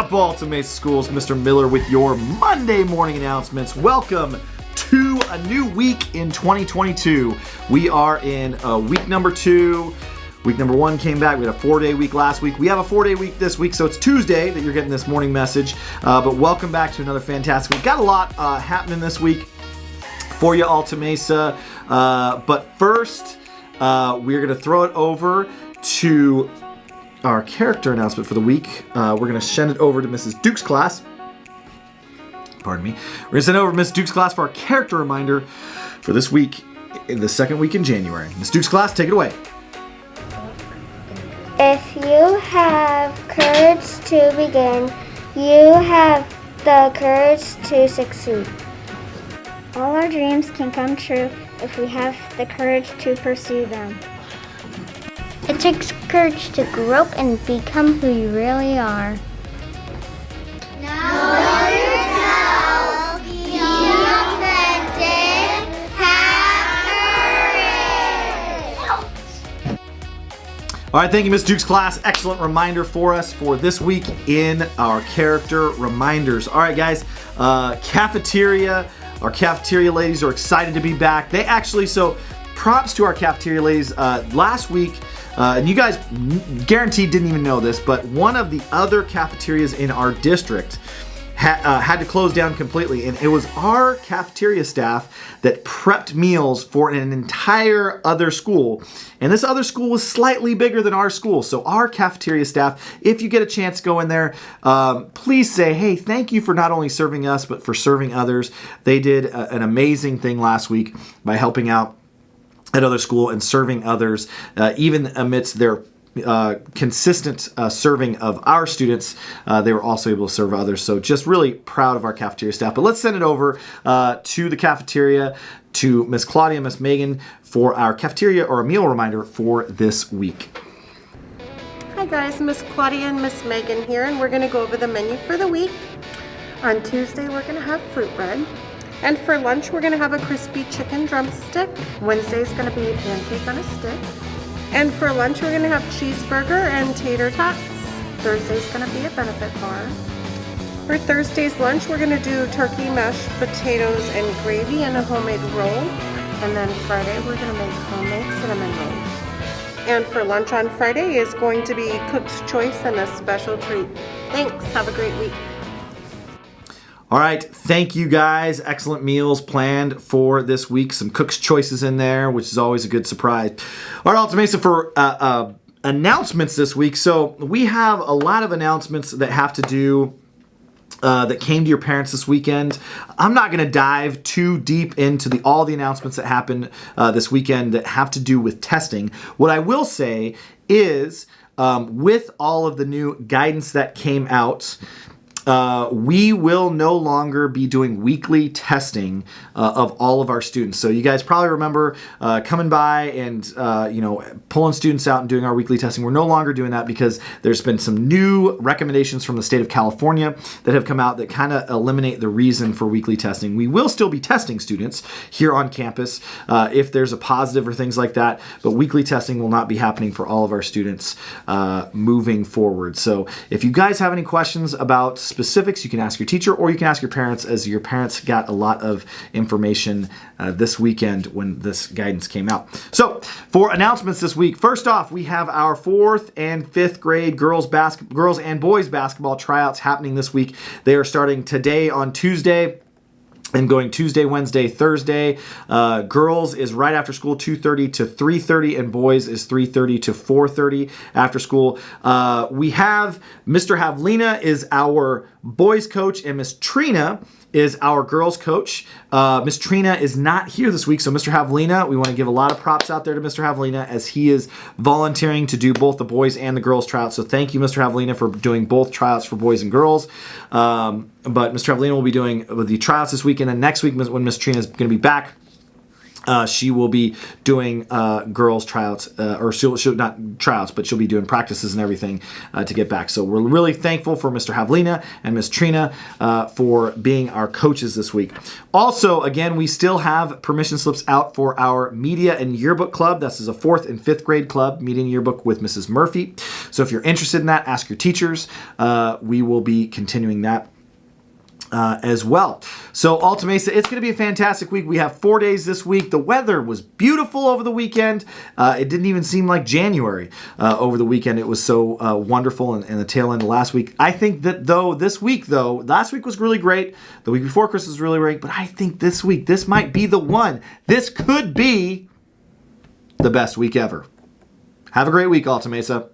up, Alta Mesa Schools? Mr. Miller with your Monday morning announcements. Welcome to a new week in 2022. We are in week number 2. Week number 1 came back. We had a 4-day week last week. We have a 4-day week this week, so it's Tuesday that you're getting this morning message. But welcome back to another fantastic week. Got a lot happening this week for you, Alta Mesa. But first, we're going to throw it over to our character announcement for the week. We're going to send it over to Mrs. Duke's class. Pardon me. We're going to send it over to Miss Duke's class for our character reminder for this week, in the second week in January. Miss Duke's class, take it away. If you have courage to begin, you have the courage to succeed. All our dreams can come true if we have the courage to pursue them. It takes courage to grow up and become who you really are. Know yourself, be authentic, have courage. All right, thank you, Miss Duke's class. Excellent reminder for us for this week in our character reminders. All right, guys, cafeteria. Our cafeteria ladies are excited to be back. They actually, so props to our cafeteria ladies. Last week, and you guys guaranteed didn't even know this, but one of the other cafeterias in our district had to close down completely, and it was our cafeteria staff that prepped meals for an entire other school, and this other school was slightly bigger than our school. So our cafeteria staff, if you get a chance to go in there, please say, hey, thank you for not only serving us, but for serving others. They did an amazing thing last week by helping out at other school and serving others, even amidst their consistent serving of our students. They were also able to serve others. So just really proud of our cafeteria staff. But let's send it over to the cafeteria, to Miss Claudia and Miss Megan for our cafeteria or a meal reminder for this week. Hi guys, Miss Claudia and Miss Megan here, and we're going to go over the menu for the week. On Tuesday, we're going to have fruit bread. And for lunch, we're going to have a crispy chicken drumstick. Wednesday's going to be a pancake on a stick. And for lunch, we're going to have cheeseburger and tater tots. Thursday's going to be a benefit bar. For Thursday's lunch, we're going to do turkey, mashed potatoes, and gravy and a homemade roll. And then Friday, we're going to make homemade cinnamon rolls. And for lunch on Friday is going to be Cook's Choice and a special treat. Thanks. Have a great week. All right, thank you guys. Excellent meals planned for this week. Some Cook's Choices in there, which is always a good surprise. All right, Alta Mesa, for announcements this week. So we have a lot of announcements that have to do that came to your parents this weekend. I'm not going to dive too deep into all the announcements that happened this weekend that have to do with testing. What I will say is, with all of the new guidance that came out, we will no longer be doing weekly testing of all of our students. So you guys probably remember coming by and pulling students out and doing our weekly testing. We're no longer doing that because there's been some new recommendations from the state of California that have come out that kind of eliminate the reason for weekly testing. We will still be testing students here on campus if there's a positive or things like that, but weekly testing will not be happening for all of our students moving forward. So if you guys have any questions about specifics, you can ask your teacher or you can ask your parents, as your parents got a lot of information this weekend when this guidance came out. So for announcements this week, first off, we have our 4th and 5th grade girls and boys basketball tryouts happening this week. They are starting today on Tuesday and going Tuesday, Wednesday, Thursday. Girls is right after school, 2:30 to 3:30, and boys is 3:30 to 4:30 after school. We have Mr. Havlina is our boys coach, and Miss Trina is our girls coach. Miss Trina is not here this week, so Mr. Havlina, we want to give a lot of props out there to Mr. Havlina as he is volunteering to do both the boys and the girls tryouts. So thank you, Mr. Havlina, for doing both tryouts for boys and girls. But Mr. Havlina will be doing the tryouts this week, and then next week when Miss Trina is going to be back, She will be doing girls tryouts, or she'll not tryouts, but she'll be doing practices and everything to get back. So we're really thankful for Mr. Havlina and Miss Trina for being our coaches this week. Also, again, we still have permission slips out for our media and yearbook club. This is a 4th and 5th grade club, media and yearbook with Mrs. Murphy. So if you're interested in that, ask your teachers. We will be continuing that as well. So Alta Mesa, it's going to be a fantastic week. We have 4 days this week. The weather was beautiful over the weekend. It didn't even seem like January over the weekend. It was so wonderful, and the tail end of last week. I think that last week was really great. The week before Christmas was really great, but I think this week, this might be the one. This could be the best week ever. Have a great week, Alta Mesa.